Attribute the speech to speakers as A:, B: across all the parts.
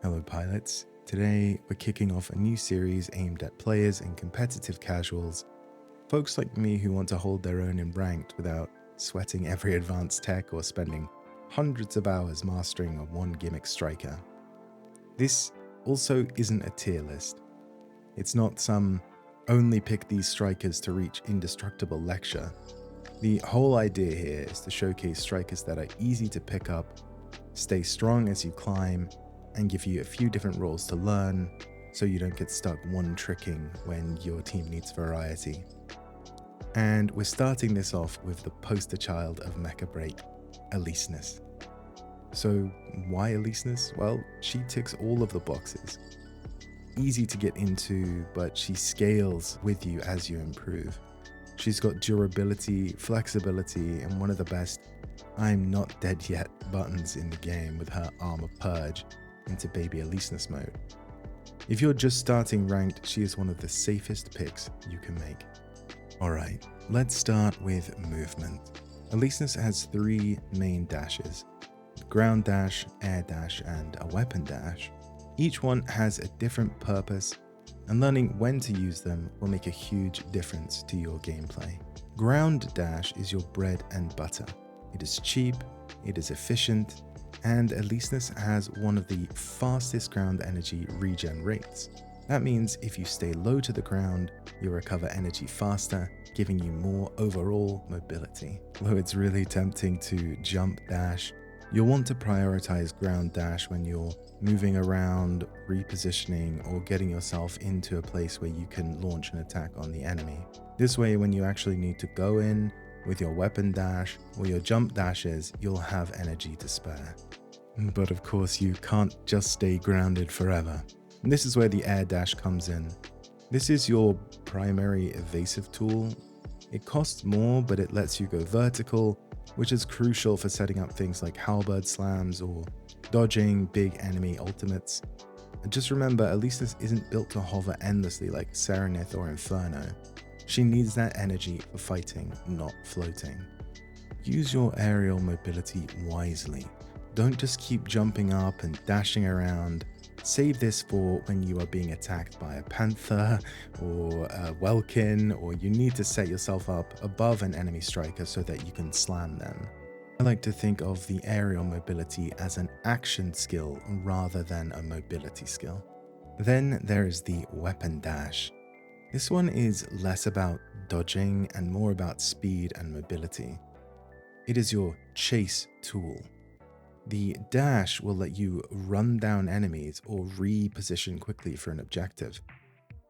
A: Hello pilots, today we're kicking off a new series aimed at players and competitive casuals, folks like me who want to hold their own in ranked without sweating every advanced tech or spending hundreds of hours mastering a one gimmick striker. This also isn't a tier list. It's not some only pick these strikers to reach indestructible lecture. The whole idea here is to showcase strikers that are easy to pick up, stay strong as you climb, and give you a few different roles to learn so you don't get stuck one-tricking when your team needs variety. And we're starting this off with the poster child of Mecha BREAK, Alysnes. So why Alysnes? Well, she ticks all of the boxes. Easy to get into, but she scales with you as you improve. She's got durability, flexibility, and one of the best I'm not dead yet buttons in the game with her Armour Purge into baby Alysnes mode. If you're just starting ranked, she is one of the safest picks you can make. Alright, let's start with movement. Alysnes has three main dashes: ground dash, air dash, and a weapon dash. Each one has a different purpose, and learning when to use them will make a huge difference to your gameplay. Ground dash is your bread and butter. It is cheap, it is efficient, and Alysnes has one of the fastest ground energy regen rates. That means if you stay low to the ground, you'll recover energy faster, giving you more overall mobility. Though it's really tempting to jump dash, you'll want to prioritize ground dash when you're moving around, repositioning, or getting yourself into a place where you can launch an attack on the enemy. This way, when you actually need to go in with your weapon dash or your jump dashes, you'll have energy to spare. But of course, you can't just stay grounded forever. And this is where the air dash comes in. This is your primary evasive tool. It costs more, but it lets you go vertical, which is crucial for setting up things like Halberd slams or dodging big enemy ultimates. And just remember, Alysnes isn't built to hover endlessly like Serenith or Inferno. She needs that energy for fighting, not floating. Use your aerial mobility wisely. Don't just keep jumping up and dashing around. Save this for when you are being attacked by a panther or a welkin, or you need to set yourself up above an enemy striker so that you can slam them. I like to think of the aerial mobility as an action skill rather than a mobility skill. Then there is the weapon dash. This one is less about dodging and more about speed and mobility. It is your chase tool. The dash will let you run down enemies or reposition quickly for an objective.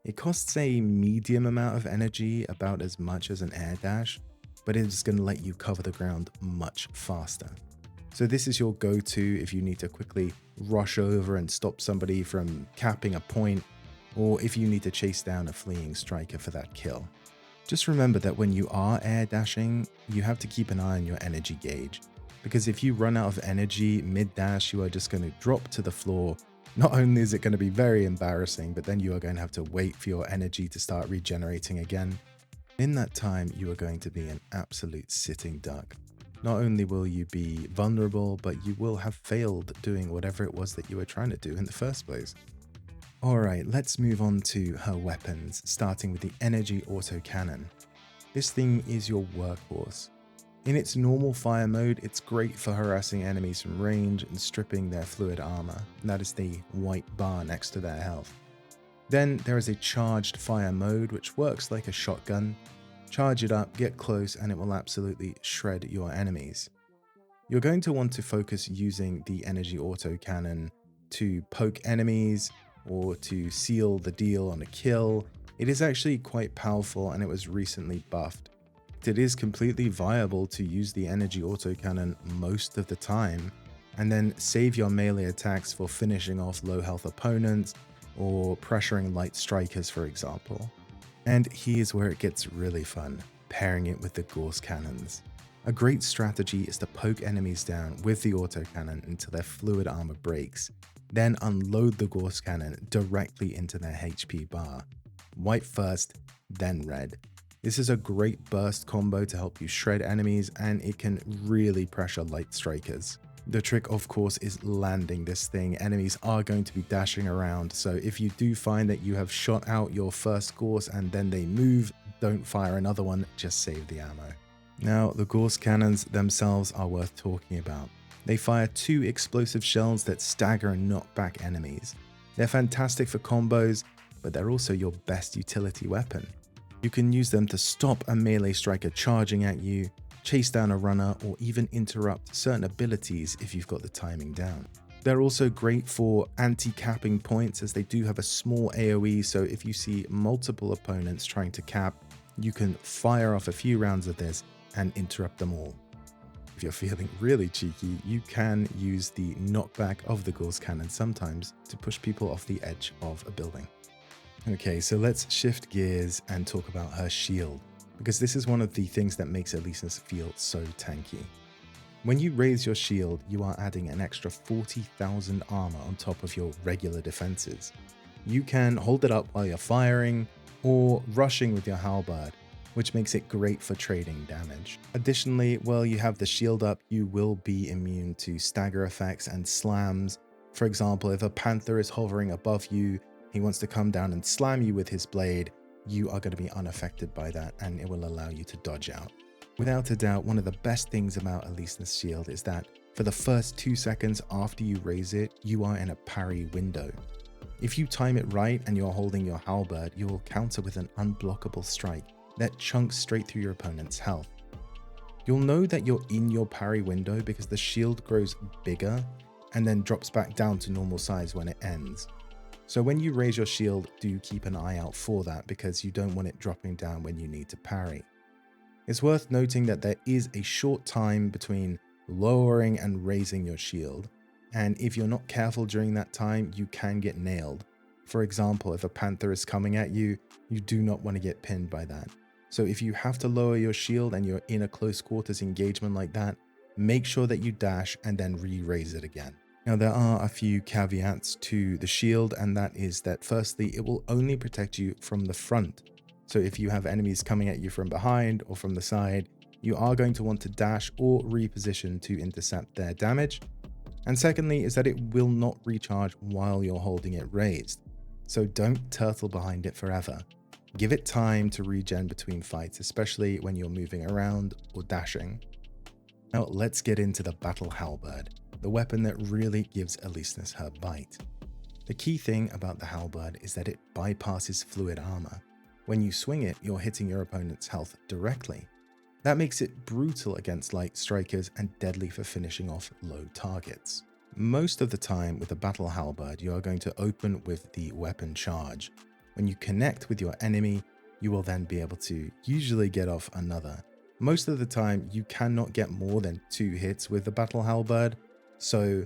A: It costs a medium amount of energy, about as much as an air dash, but it is going to let you cover the ground much faster. So this is your go-to if you need to quickly rush over and stop somebody from capping a point, or if you need to chase down a fleeing striker for that kill. Just remember that when you are air dashing, you have to keep an eye on your energy gauge, because if you run out of energy mid-dash, you are just going to drop to the floor. Not only is it going to be very embarrassing, but then you are going to have to wait for your energy to start regenerating again. In that time, you are going to be an absolute sitting duck. Not only will you be vulnerable, but you will have failed doing whatever it was that you were trying to do in the first place. Alright, let's move on to her weapons, starting with the energy autocannon. This thing is your workhorse. In its normal fire mode, it's great for harassing enemies from range and stripping their fluid armor. That is the white bar next to their health. Then there is a charged fire mode, which works like a shotgun. Charge it up, get close, and it will absolutely shred your enemies. You're going to want to focus using the energy autocannon to poke enemies or to seal the deal on a kill. It is actually quite powerful, and it was recently buffed. It is completely viable to use the energy autocannon most of the time, and then save your melee attacks for finishing off low health opponents or pressuring light strikers, for example. And here's where it gets really fun, pairing it with the Gauss cannons. A great strategy is to poke enemies down with the autocannon until their fluid armor breaks, then unload the Gauss cannon directly into their HP bar. White first, then red. This is a great burst combo to help you shred enemies, and it can really pressure light strikers. The trick, of course, is landing this thing. Enemies are going to be dashing around, so if you do find that you have shot out your first Gauss and then they move, don't fire another one, just save the ammo. Now, the Gauss cannons themselves are worth talking about. They fire 2 explosive shells that stagger and knock back enemies. They're fantastic for combos, but they're also your best utility weapon. You can use them to stop a melee striker charging at you, chase down a runner, or even interrupt certain abilities if you've got the timing down. They're also great for anti-capping points, as they do have a small AoE, so if you see multiple opponents trying to cap, you can fire off a few rounds of this and interrupt them all. If you're feeling really cheeky, you can use the knockback of the Gauss cannon sometimes to push people off the edge of a building. Okay, so let's shift gears and talk about her shield, because this is one of the things that makes Alysnes feel so tanky. When you raise your shield, you are adding an extra 40,000 armor on top of your regular defenses. You can hold it up while you're firing or rushing with your Halberd, which makes it great for trading damage. Additionally, while you have the shield up, you will be immune to stagger effects and slams. For example, if a panther is hovering above you, he wants to come down and slam you with his blade, you are going to be unaffected by that, and it will allow you to dodge out. Without a doubt, one of the best things about Alysnes' shield is that for the first 2 seconds after you raise it, you are in a parry window. If you time it right and you're holding your Halberd, you will counter with an unblockable strike that chunks straight through your opponent's health. You'll know that you're in your parry window because the shield grows bigger and then drops back down to normal size when it ends. So when you raise your shield, do keep an eye out for that, because you don't want it dropping down when you need to parry. It's worth noting that there is a short time between lowering and raising your shield, and if you're not careful during that time, you can get nailed. For example, if a panther is coming at you, you do not want to get pinned by that. So if you have to lower your shield and you're in a close quarters engagement like that, make sure that you dash and then re-raise it again. Now, there are a few caveats to the shield, and that is that firstly, it will only protect you from the front. So if you have enemies coming at you from behind or from the side, you are going to want to dash or reposition to intercept their damage. And secondly is that it will not recharge while you're holding it raised. So don't turtle behind it forever. Give it time to regen between fights, especially when you're moving around or dashing. Now let's get into the Battle Halberd, the weapon that really gives Alysnes her bite. The key thing about the Halberd is that it bypasses fluid armor. When you swing it, you're hitting your opponent's health directly. That makes it brutal against light strikers and deadly for finishing off low targets. Most of the time with a Battle Halberd, you are going to open with the weapon charge. When you connect with your enemy, you will then be able to usually get off another. Most of the time, you cannot get more than 2 hits with the Battle Halberd, so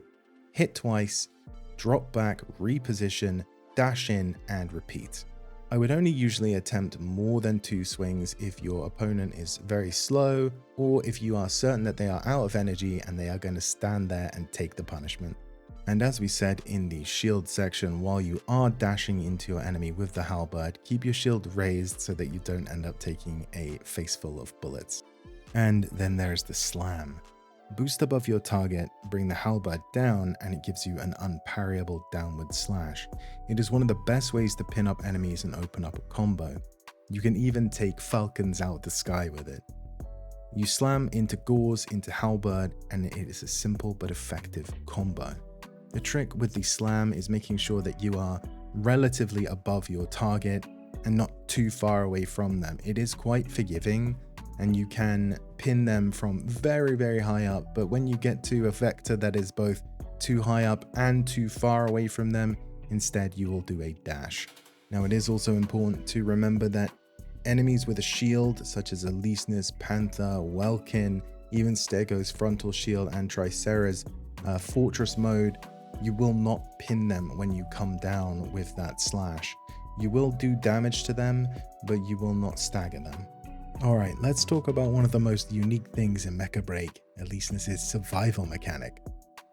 A: hit twice, drop back, reposition, dash in, and repeat. I would only usually attempt more than 2 swings if your opponent is very slow, or if you are certain that they are out of energy and they are going to stand there and take the punishment. And as we said in the shield section, while you are dashing into your enemy with the Halberd, keep your shield raised so that you don't end up taking a face full of bullets. And then there's the slam. Boost above your target, bring the Halberd down, and it gives you an unparryable downward slash. It is one of the best ways to pin up enemies and open up a combo. You can even take falcons out of the sky with it. You slam into Gauss, into Halberd, and it is a simple but effective combo. The trick with the slam is making sure that you are relatively above your target and not too far away from them. It is quite forgiving, and you can pin them from very, very high up, but when you get to a vector that is both too high up and too far away from them, instead you will do a dash. Now, it is also important to remember that enemies with a shield, such as Alysnes, Panther, Welkin, even Stego's frontal shield and Tricera's fortress mode, you will not pin them when you come down with that slash. You will do damage to them, but you will not stagger them. Alright, let's talk about one of the most unique things in Mecha BREAK, Alysnes' survival mechanic.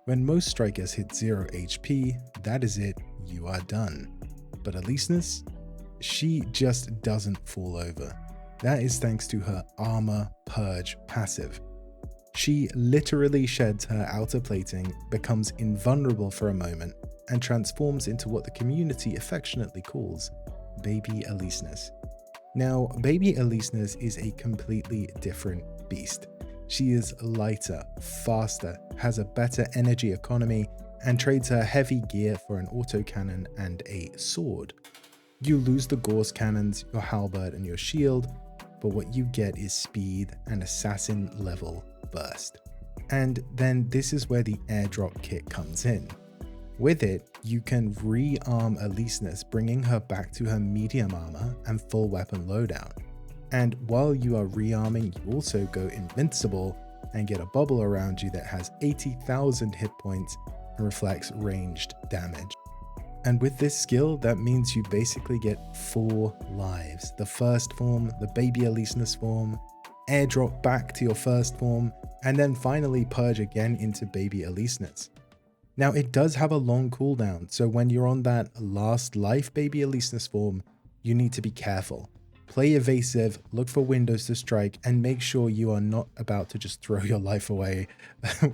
A: When most strikers hit 0 HP, that is it, you are done. But Alysnes, she just doesn't fall over. That is thanks to her Armour Purge passive. She literally sheds her outer plating, becomes invulnerable for a moment, and transforms into what the community affectionately calls Baby Alysnes. Now, Baby Alysnes is a completely different beast. She is lighter, faster, has a better energy economy, and trades her heavy gear for an autocannon and a sword. You lose the Gauss cannons, your halberd, and your shield, but what you get is speed and assassin level burst. And then this is where the airdrop kit comes in. With it, you can re-arm Alysnes, bringing her back to her medium armor and full weapon loadout. And while you are re-arming, you also go invincible and get a bubble around you that has 80,000 hit points and reflects ranged damage. And with this skill, that means you basically get 4 lives. The first form, the Baby Alysnes form, airdrop back to your first form, and then finally purge again into Baby Alysnes. Now it does have a long cooldown, so when you're on that last life Baby Alysnes form, you need to be careful. Play evasive, look for windows to strike, and make sure you are not about to just throw your life away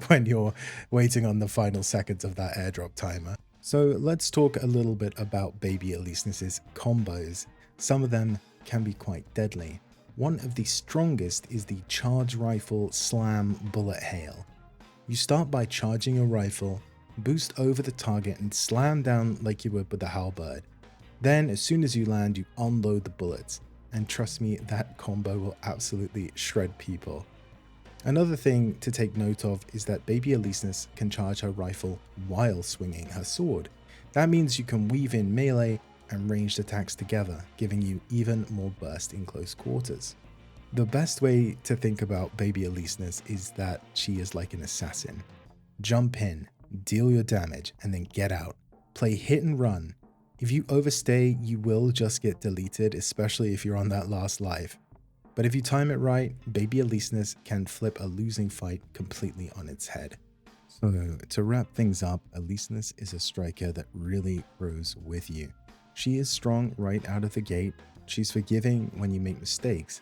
A: when you're waiting on the final seconds of that airdrop timer. So let's talk a little bit about Baby Alysnes' combos. Some of them can be quite deadly. One of the strongest is the charge rifle slam bullet hail. You start by charging your rifle, boost over the target and slam down like you would with the halberd. Then as soon as you land, you unload the bullets. And trust me, that combo will absolutely shred people. Another thing to take note of is that Baby Alysnes can charge her rifle while swinging her sword. That means you can weave in melee and ranged attacks together, giving you even more burst in close quarters. The best way to think about Baby Alysnes is that she is like an assassin. Jump in, deal your damage, and then get out. Play hit and run. If you overstay, you will just get deleted, especially if you're on that last life. But if you time it right, Baby Alysnes can flip a losing fight completely on its head. So to wrap things up, Alysnes is a striker that really grows with you. She is strong right out of the gate, she's forgiving when you make mistakes,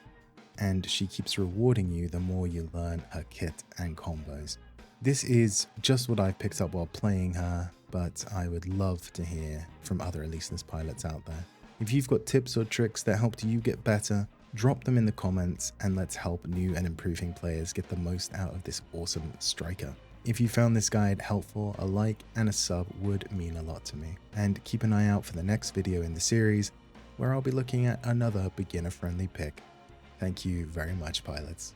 A: and she keeps rewarding you the more you learn her kit and combos. This is just what I've picked up while playing her, but I would love to hear from other Alysnes pilots out there. If you've got tips or tricks that helped you get better, drop them in the comments and let's help new and improving players get the most out of this awesome striker. If you found this guide helpful, a like and a sub would mean a lot to me. And keep an eye out for the next video in the series, where I'll be looking at another beginner-friendly pick. Thank you very much, pilots.